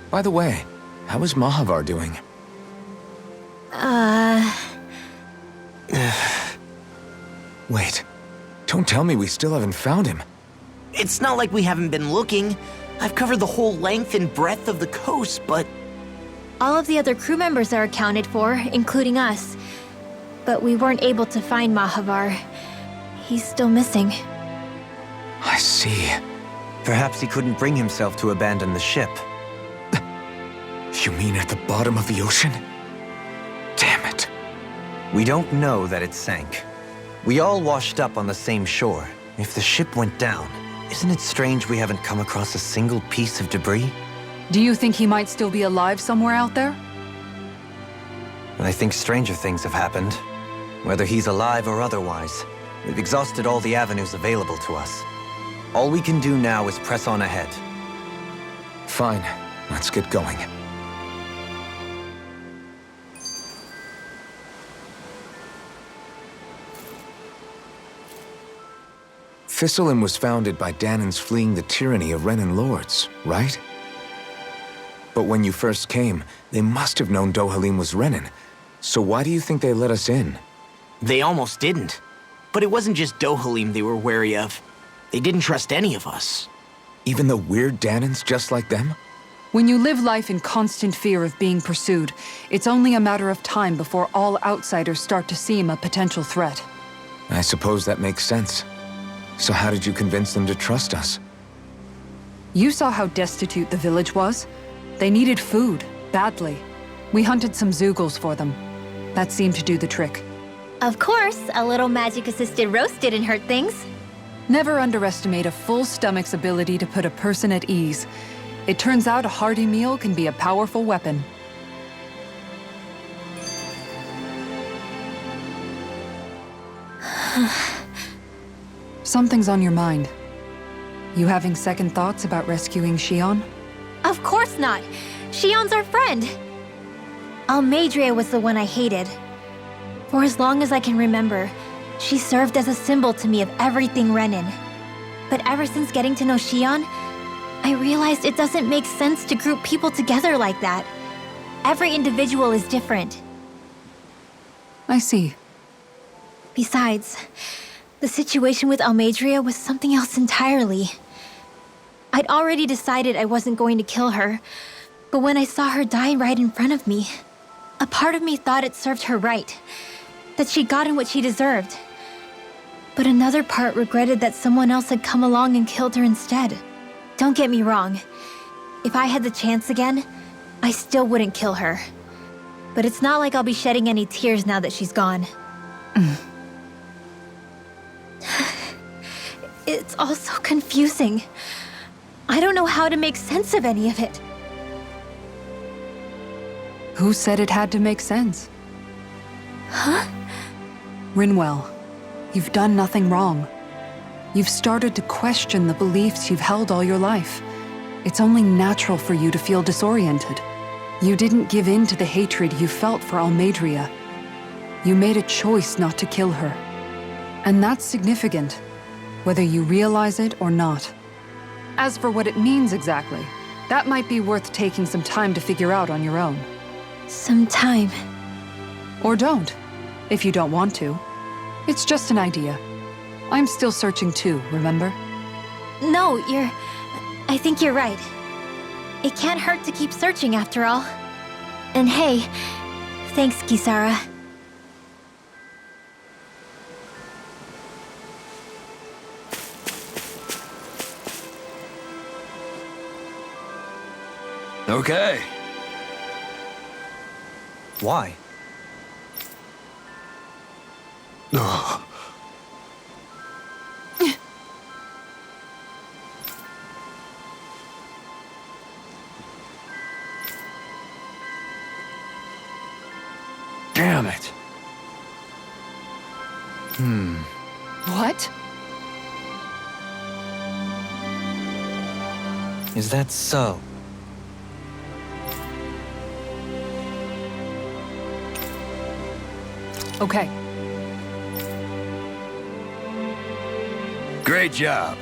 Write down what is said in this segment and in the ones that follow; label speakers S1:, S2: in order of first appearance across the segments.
S1: By the way, how is Mahavar doing? Wait, don't tell me we still haven't found him.
S2: It's not like we haven't been looking. I've covered the whole length and breadth of the coast, but...
S3: All of the other crew members are accounted for, including us. But we weren't able to find Mahavar. He's still missing.
S1: I see.
S4: Perhaps he couldn't bring himself to abandon the ship.
S1: You mean at the bottom of the ocean? Damn it.
S4: We don't know that it sank. We all washed up on the same shore. If the ship went down, isn't it strange we haven't come across a single piece of debris?
S5: Do you think he might still be alive somewhere out there?
S4: I think stranger things have happened. Whether he's alive or otherwise, we've exhausted all the avenues available to us. All we can do now is press on ahead.
S1: Fine, let's get going. Thistlein was founded by Danans fleeing the tyranny of Renan lords, right? But when you first came, they must have known Dohalim was Renan. So why do you think they let us in?
S2: They almost didn't. But it wasn't just Dohalim they were wary of. They didn't trust any of us.
S1: Even the weird Danans just like them?
S5: When you live life in constant fear of being pursued, it's only a matter of time before all outsiders start to seem a potential threat.
S1: I suppose that makes sense. So how did you convince them to trust us?
S5: You saw how destitute the village was. They needed food, badly. We hunted some Zeugles for them. That seemed to do the trick.
S3: Of course, a little magic-assisted roast didn't hurt things.
S5: Never underestimate a full stomach's ability to put a person at ease. It turns out a hearty meal can be a powerful weapon. Something's on your mind. You having second thoughts about rescuing Xion?
S3: Of course not! Xion's our friend! Almeidrea was the one I hated. For as long as I can remember, she served as a symbol to me of everything Renan. But ever since getting to know Xion, I realized it doesn't make sense to group people together like that. Every individual is different.
S5: I see.
S3: Besides, the situation with Almeidrea was something else entirely. I'd already decided I wasn't going to kill her, but when I saw her die right in front of me, a part of me thought it served her right, that she'd gotten what she deserved. But another part regretted that someone else had come along and killed her instead. Don't get me wrong. If I had the chance again, I still wouldn't kill her. But it's not like I'll be shedding any tears now that she's gone. It's all so confusing. I don't know how to make sense of any of it.
S5: Who said it had to make sense?
S3: Huh?
S5: Rinwell, you've done nothing wrong. You've started to question the beliefs you've held all your life. It's only natural for you to feel disoriented. You didn't give in to the hatred you felt for Almeidrea. You made a choice not to kill her. And that's significant, whether you realize it or not. As for what it means exactly, that might be worth taking some time to figure out on your own.
S3: Some time.
S5: Or don't, if you don't want to. It's just an idea. I'm still searching too, remember?
S3: No, I think you're right. It can't hurt to keep searching after all. And hey, thanks, Kisara.
S6: Okay.
S4: Why?
S6: Ugh. Damn it.
S5: What?
S4: Is that so?
S5: Okay.
S6: Great job.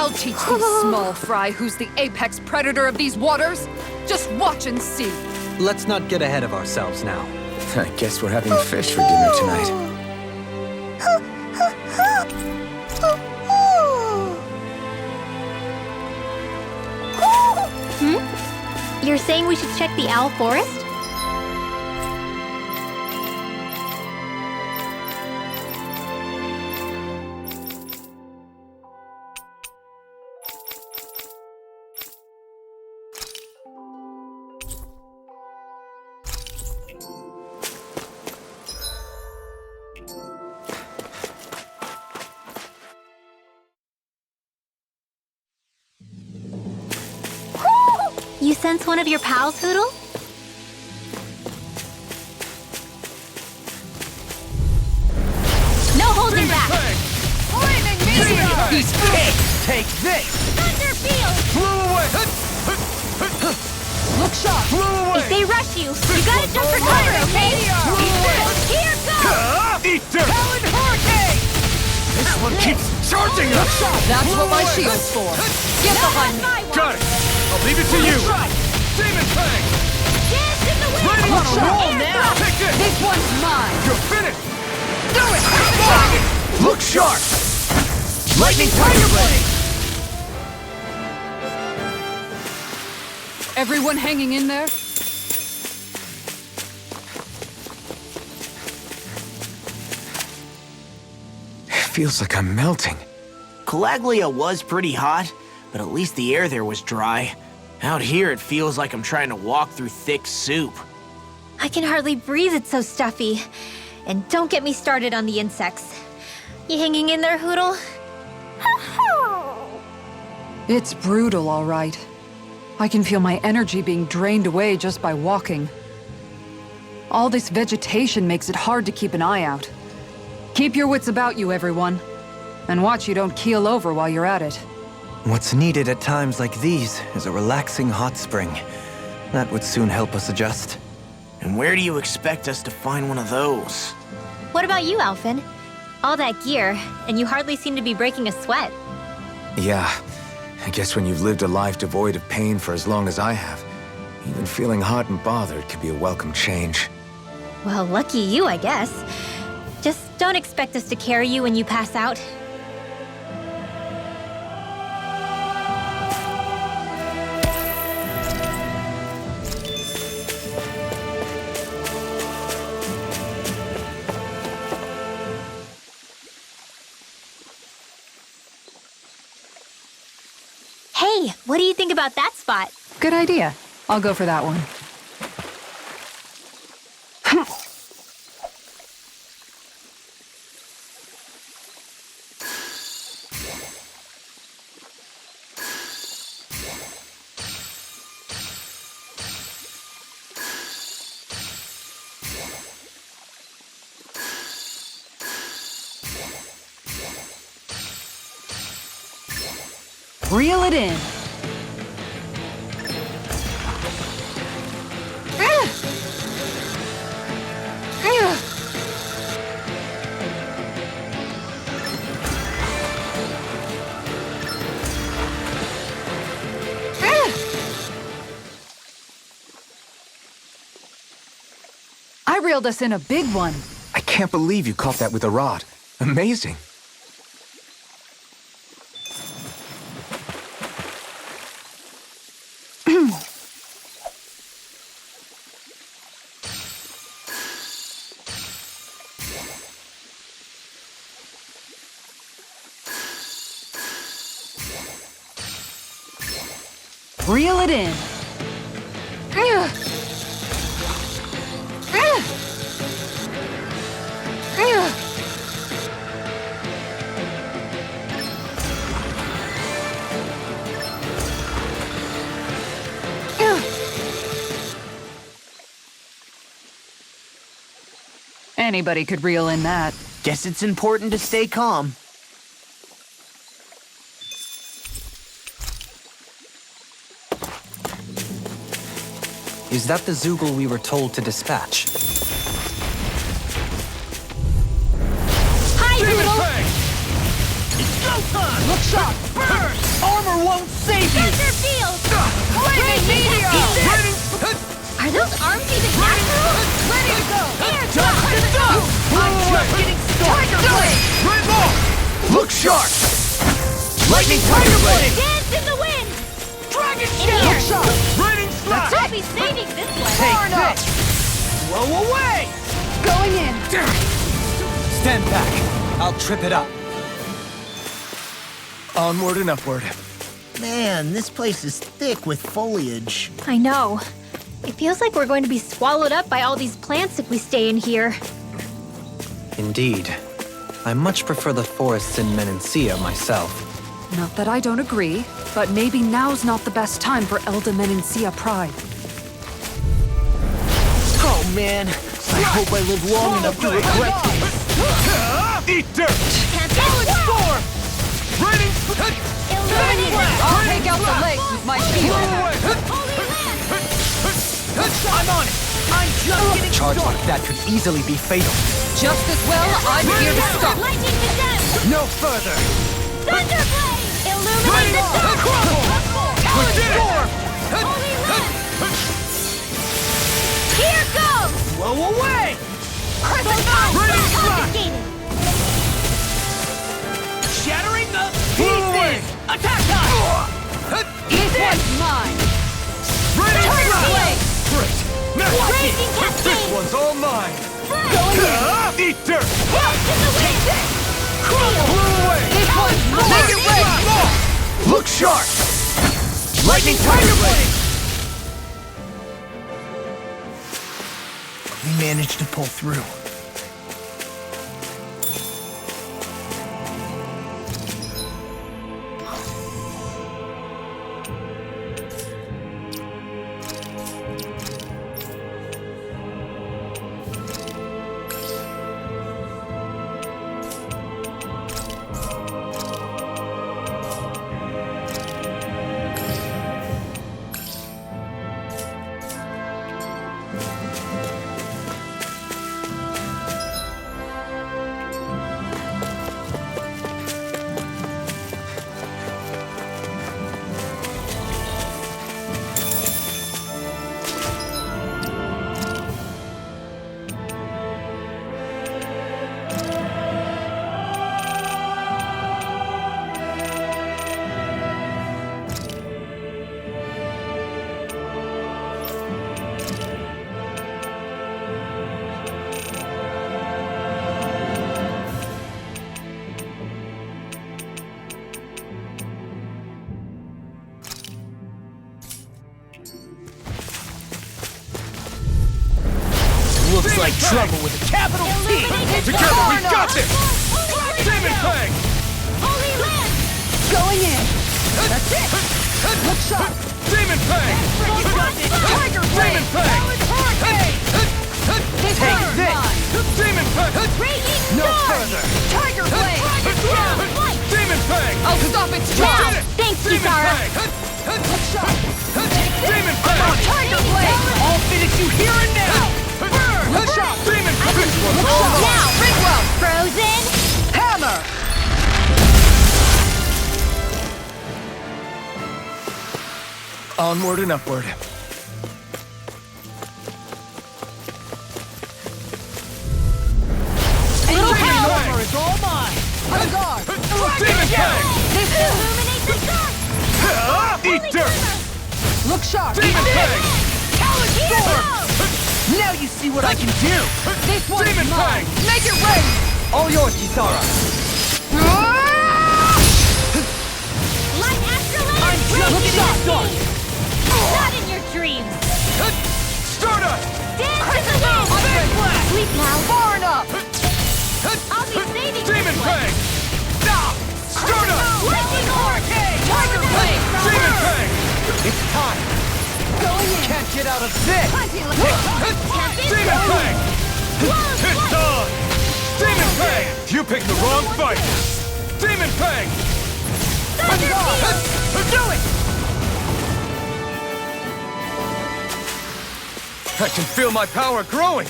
S5: I'll teach these small fry who's the apex predator of these waters. Just watch and see.
S4: Let's not get ahead of ourselves now.
S1: I guess we're having fish for dinner tonight.
S3: You're saying we should check the owl forest? You sense one of your pals, Hoodle? No holding back!
S5: Flaming meteor!
S6: He's kicked! Take this!
S3: Thunderfield!
S6: Flew away!
S5: Look sharp!
S6: Flew away!
S3: If they rush you, you gotta jump for cover, okay? Here goes!
S6: Eat dirt!
S5: Talon Hurricane!
S6: This one keeps charging us!
S5: That's what my shield's for. Get behind me!
S6: Got it! I'll leave it to you! Demon Fang!
S3: Dance in the wind!
S6: Ready on a roll now! Take this!
S5: This one's mine!
S6: You're finished!
S5: Do it!
S6: Look sharp! Lightning Tiger Blade!
S5: Everyone hanging in there?
S1: It feels like I'm melting.
S2: Calaglia was pretty hot, but at least the air there was dry. Out here, it feels like I'm trying to walk through thick soup.
S3: I can hardly breathe, it's so stuffy. And don't get me started on the insects. You hanging in there, Hoodle?
S5: It's brutal, all right. I can feel my energy being drained away just by walking. All this vegetation makes it hard to keep an eye out. Keep your wits about you, everyone. And watch you don't keel over while you're at it.
S4: What's needed at times like these is a relaxing hot spring. That would soon help us adjust.
S2: And where do you expect us to find one of those?
S3: What about you, Alphen? All that gear, and you hardly seem to be breaking a sweat.
S1: Yeah, I guess when you've lived a life devoid of pain for as long as I have, even feeling hot and bothered could be a welcome change.
S3: Well, lucky you, I guess. Just don't expect us to carry you when you pass out. Hey, what do you think about that spot?
S5: Good idea. I'll go for that one. Reel it in. I reeled us in a big one.
S1: I can't believe you caught that with a rod. Amazing.
S5: Reel it in. Anybody could reel in that.
S2: Guess it's important to stay calm.
S4: Is that the Zoogle we were told to dispatch?
S3: Hi, Hoodle!
S6: It's go time!
S5: Look sharp!
S6: Burn!
S2: won't save you!
S3: Thunderfield!
S6: Flaming meteor!
S3: Are those arms even natural?
S6: Ready to go!
S3: Air
S6: Just
S3: drop!
S6: to go! I'm just getting started! Tiger Blade! Red ball!
S2: Look sharp! Lightning Tiger Blade!
S3: Dance in the wind!
S6: Dragon
S3: In
S6: Shell!
S3: here!
S6: Raining Slash!
S3: I'll be saving this one!
S6: Take this!
S2: Blow away!
S5: Going in!
S4: Stand back. I'll trip it up.
S1: Onward and upward.
S2: Man, this place is thick with foliage.
S3: I know. It feels like we're going to be swallowed up by all these plants if we stay in here.
S4: Indeed. I much prefer the forests in Menancia myself.
S5: Not that I don't agree, but maybe now's not the best time for Elda Menancia Pride.
S2: Oh man, I hope I live long enough to regret this.
S6: Eat dirt!
S3: Can't
S6: Solid
S3: get
S6: storm! Raining
S3: Illuminated!
S5: I'll take out the legs with my shield!
S3: Holy land!
S2: I'm on it! I'm just getting
S4: Charge
S2: started!
S4: like that could easily be fatal.
S5: Just as well, I'm here to stop.
S3: Lightning to death!
S6: no further!
S3: Thunderblade! Illuminate the dark!
S6: We did it!
S3: Holy land! Here goes!
S2: Blow away!
S3: Raining confiscated!
S2: Shattering the
S6: away!
S2: pieces! Attack time!
S5: This one's mine!
S6: Raining
S3: Turn
S6: Slash!
S3: blade!
S6: Great! Now
S3: Raging
S6: this
S3: cascade!
S6: one's all mine!
S3: Going in!
S6: Eat dirt!
S3: Blast in the wind!
S6: Blew away!
S5: This one's mine!
S6: Make it rain!
S2: Look sharp! Lightning Tiger Blade! We managed to pull through. Looks like trouble with a capital T!
S6: Together we got this! Demon Fang!
S3: Holy land!
S5: Going in! That's it! Look sharp!
S6: Demon Fang!
S5: Tiger
S6: Demon
S5: Blade!
S6: Fang!
S5: This
S6: Take
S5: one's
S6: this!
S5: mine!
S6: Demon Fang!
S3: Raging
S6: No
S3: storm!
S6: further!
S5: Tiger Blade!
S3: Flight!
S6: Demon Fang!
S5: I'll stop its
S3: Now!
S5: tracks!
S3: Thanks,
S6: Demon
S3: Kisara!
S6: Fang!
S5: Look sharp!
S6: Demon Fang!
S5: Tiger Blade!
S2: I'll finish you here and now!
S5: Look sharp!
S6: Demon Fang! This one's all mine!
S3: Now!
S5: Ringwell!
S3: Frozen!
S5: Hammer!
S1: Onward and upward.
S5: Little
S6: Demon
S5: hell!
S6: Fang!
S2: It's all mine!
S5: On guard!
S6: Demon Fang!
S5: This
S3: Illuminate the dark!
S6: Eat dirt!
S5: Look sharp!
S6: Demon Fang!
S3: Here goes!
S2: Now you see what I can do!
S5: This one's
S6: Demon
S5: mine!
S6: Fang!
S5: Make it rain!
S4: All yours, Kisara.
S3: Light after light!
S2: I'm just
S3: Raging
S2: getting
S3: cascade! Not in your dreams!
S6: Stardust!
S3: Dance in the wind! Sleep now!
S5: Far enough!
S3: I'll be saving
S6: Demon
S3: this one!
S6: Fang! Stardust!
S3: Lightning orb!
S5: Tiger Blade!
S6: Demon Fang!
S4: It's time.
S5: Going in!
S4: Can't get out of this.
S6: Demon Fang! It's on! Demon Fang! You picked the wrong fight! Demon Fang! Do it! I can feel my power growing!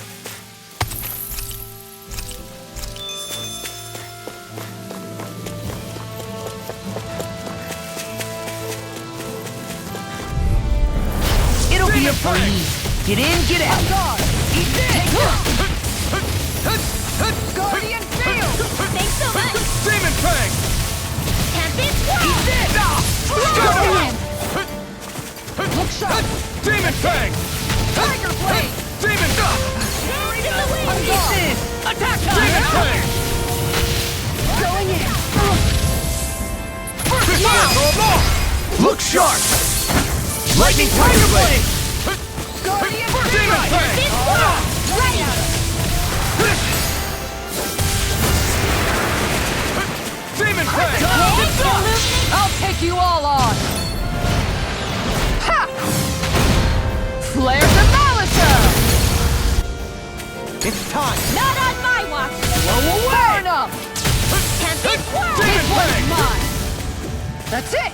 S7: There'll be a freeze. Get in, get out. Eat this. Guardian Field.
S3: Thanks so much!
S6: Demon Fang!
S3: Tempest Swirl!
S7: Eat this.
S3: Go in!
S7: Look sharp.
S6: Demon Fang!
S7: Tiger Blade.
S6: Demon
S3: Hands in the wind!
S7: Eat this. Attack
S6: Demon
S7: time.
S6: Fang!
S7: Going in.
S6: Fist Blast all off!
S2: Look sharp! Lightning Tiger Blade!
S7: Guardian
S6: Demon
S7: Field.
S6: Fang!
S3: Tempest Swirl! Ready!
S6: Demon Fang!
S7: I'll take you all on. Ha! Flare the Malachor.
S2: It's time!
S3: Not on my watch!
S7: Blow away. Burn up.
S3: Tempest Swirl!
S6: Demon Fang!
S7: Mine. That's it.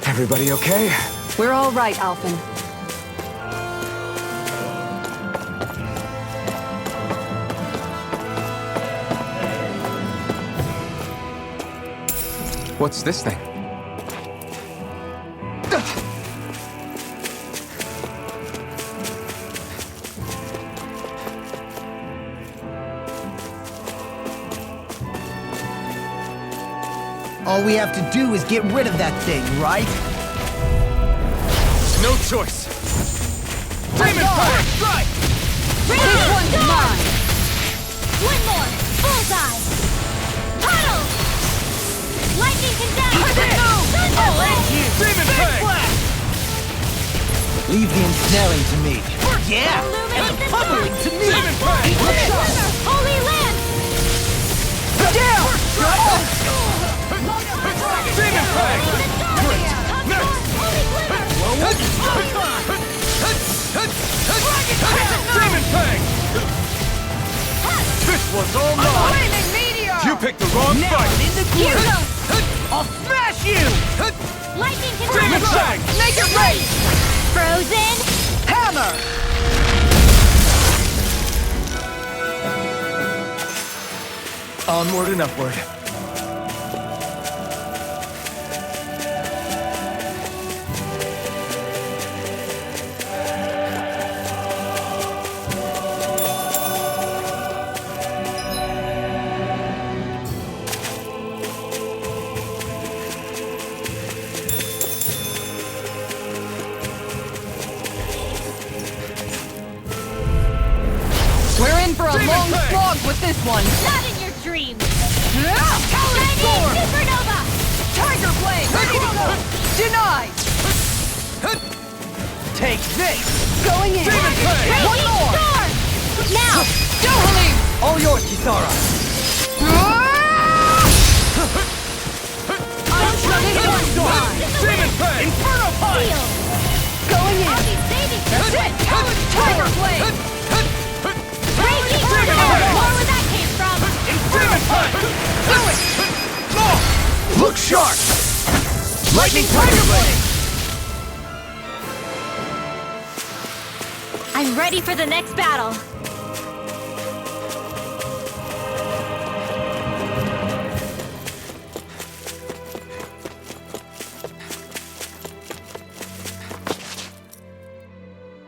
S1: Everybody okay?
S5: We're all right, Alphen.
S1: What's this thing?
S2: All we have to do is get rid of that thing, right?
S6: No choice! Demon Fang! Strike!
S7: This one's mine.
S3: One more! Bullseye! Huddle! Lightning condemned! Thunderblade!
S6: Demon Fang!
S4: Leave the ensnaring to me.
S2: Yeah!
S3: Illuminate the
S2: Pummeling
S3: sky!
S2: to me!
S6: Demon Fang!
S3: Holy Land!
S6: Demon Fang!
S3: Holy Glitter!
S6: Demon Fang! This one's all mine!
S7: Flaming meteor.
S6: You picked the wrong fight!
S2: In the
S3: Here
S2: gloom!
S3: goes!
S2: I'll smash you!
S3: Lightning
S6: Demon
S3: condemned!
S6: Fang!
S7: Make it rain.
S3: Frozen!
S7: Hammer.
S1: Onward and upward.
S7: We're in for a
S6: Demon
S7: long
S6: Fang.
S7: slog with this one.
S3: Not in your dreams!
S7: Talon
S3: Shining
S7: Storm.
S3: Supernova!
S7: Tiger Blade. Ready to go. Denied.
S2: Take this!
S7: Going in.
S6: Demon Fang!
S7: One
S3: Raging
S7: more.
S3: Storm! Now!
S7: Dohalim.
S4: All yours, Kisara.
S6: Demon Fang!
S2: Inferno Punch!
S3: Seal!
S7: Going
S3: I'll
S7: in.
S3: be saving you!
S7: That's it. Tiger Blade.
S3: Raging Storm! More where that came from!
S6: Demon Fang!
S2: Look sharp! Lightning Tiger Blade!
S3: I'm ready for the next battle!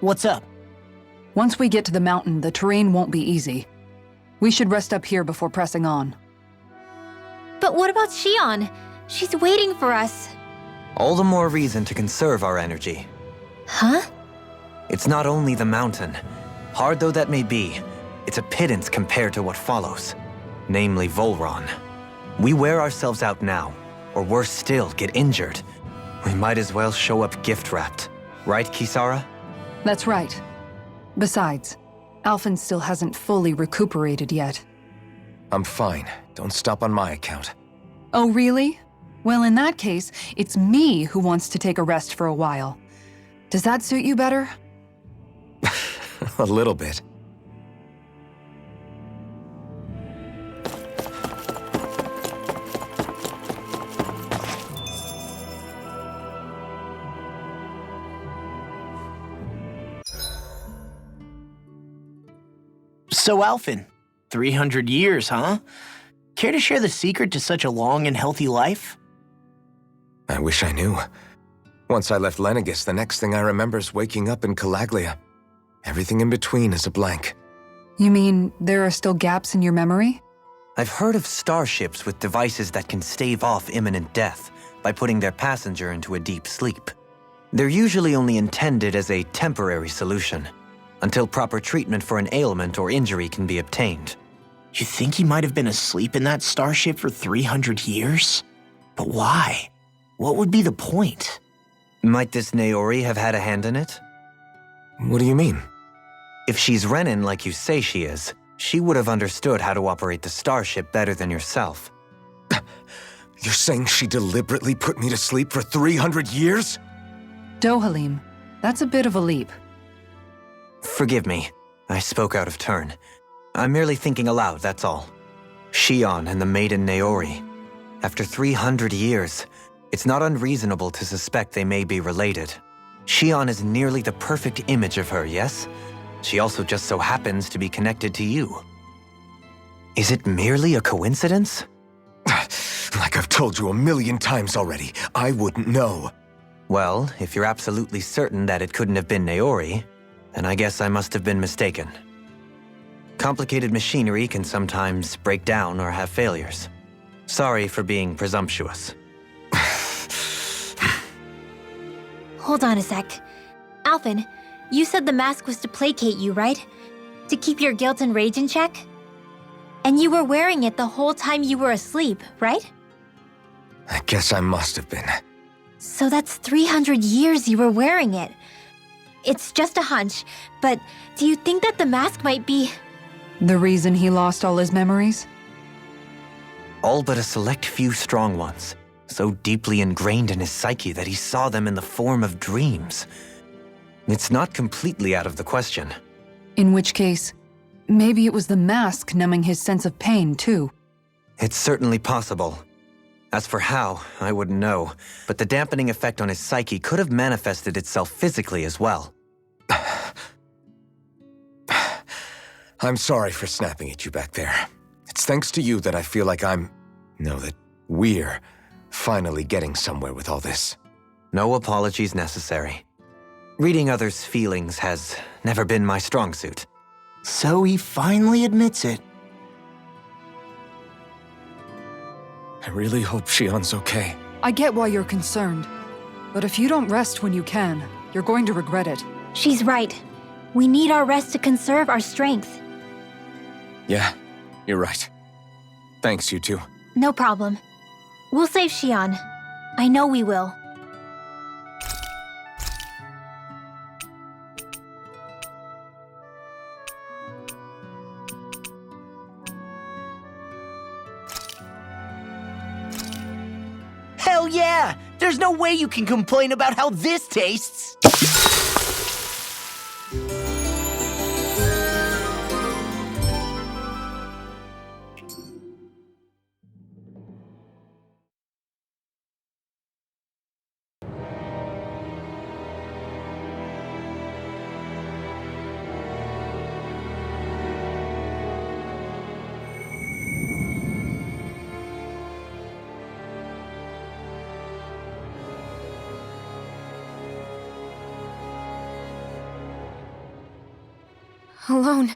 S2: What's up?
S5: Once we get to the mountain, the terrain won't be easy. We should rest up here before pressing on.
S3: But what about Shion? She's waiting for us.
S4: All the more reason to conserve our energy.
S3: Huh?
S4: It's not only the mountain. Hard though that may be, it's a pittance compared to what follows. Namely Volron. We wear ourselves out now, or worse still, get injured. We might as well show up gift-wrapped. Right, Kisara?
S5: That's right. Besides, Alphen still hasn't fully recuperated yet.
S1: I'm fine. Don't stop on my account.
S5: Oh, really? Well, in that case, it's me who wants to take a rest for a while. Does that suit you better?
S1: A little bit.
S2: So, Alphen, 300 years, huh? Care to share the secret to such a long and healthy life?
S1: I wish I knew. Once I left Lenegis, the next thing I remember is waking up in Calaglia. Everything in between is a blank.
S5: You mean there are still gaps in your memory?
S4: I've heard of starships with devices that can stave off imminent death by putting their passenger into a deep sleep. They're usually only intended as a temporary solution, until proper treatment for an ailment or injury can be obtained.
S2: You think he might have been asleep in that starship for 300 years? But why? What would be the point?
S4: Might this Naori have had a hand in it?
S1: What do you mean?
S4: If she's Renin like you say she is, she would have understood how to operate the starship better than yourself.
S1: You're saying she deliberately put me to sleep for 300 years?
S5: Dohalim, that's a bit of a leap.
S4: Forgive me, I spoke out of turn. I'm merely thinking aloud, that's all. Shion and the maiden Naori. After 300 years, it's not unreasonable to suspect they may be related. Shion is nearly the perfect image of her, yes? She also just so happens to be connected to you. Is it merely a coincidence?
S1: Like I've told you 1,000,000 times already, I wouldn't know.
S4: Well, if you're absolutely certain that it couldn't have been Naori, then I guess I must have been mistaken. Complicated machinery can sometimes break down or have failures. Sorry for being presumptuous.
S3: Hold on a sec. Alphen, you said the mask was to placate you, right? To keep your guilt and rage in check? And you were wearing it the whole time you were asleep, right?
S1: I guess I must have been.
S3: So that's 300 years you were wearing it. It's just a hunch, but do you think that the mask might be...
S5: The reason he lost all his memories?
S4: All but a select few strong ones, so deeply ingrained in his psyche that he saw them in the form of dreams. It's not completely out of the question.
S5: In which case, maybe it was the mask numbing his sense of pain, too.
S4: It's certainly possible. As for how, I wouldn't know, but the dampening effect on his psyche could have manifested itself physically as well.
S1: I'm sorry for snapping at you back there. It's thanks to you that I feel like that we're finally getting somewhere with all this.
S4: No apologies necessary. Reading others' feelings has never been my strong suit.
S2: So he finally admits it.
S1: I really hope Shion's okay.
S5: I get why you're concerned. But if you don't rest when you can, you're going to regret it.
S3: She's right. We need our rest to conserve our strength.
S1: Yeah, you're right. Thanks, you two.
S3: No problem. We'll save Shion. I know we will.
S2: Hell yeah! There's no way you can complain about how this tastes!
S3: Alone.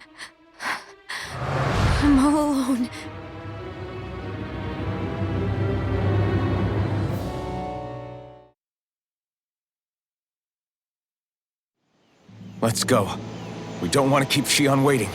S3: I'm all alone.
S1: Let's go. We don't want to keep Shion waiting.